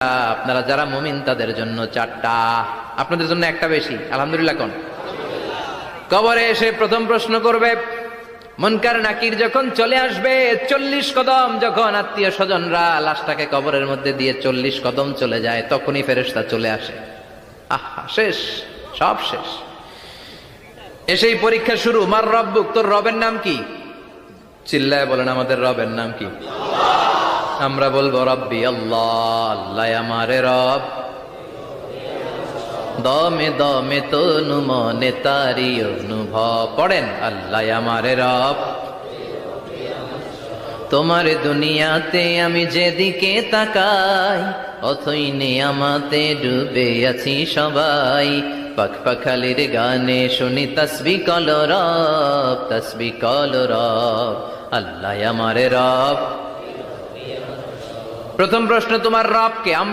আপনারা যারা মুমিন তাদের জন্য 4টা, আপনাদের জন্য একটা বেশি। আলহামদুলিল্লাহ কোন? কবরে এসে প্রথম প্রশ্ন করবে, মুনকার নাকির যখন চলে আসবে 40 কদম, যখন আত্মীয় স্বজনরা লাশটাকে কবরের মধ্যে দিয়ে 40 কদম চলে যায়, তখনই ফেরেশতা চলে আসে। আহা, শেষ, সব শেষ। এসেই পরীক্ষা শুরু। মার রব্বুক, তোর রবের নাম কি? চিল্লায় বলেন, আমাদের রবের নাম কি? আমরা বলবো রব্বি আল্লাহ, আল্লাহ আমারে রব। দমে দমে তনু মনে তারি অনুভব। পড়েন, আল্লাহ আমারে রব। তোমার দুনিয়াতে আমি যেদিকে তাকাই, অথই নিয়ামতে ডুবে আছি সবাই। পাখ পাখালির গানে শুনি তাসবিহ কল রব, তাসবিহ কল রব, আল্লাহ আমারে রব। প্রথম প্রশ্ন, তোমার রব কে? আমরা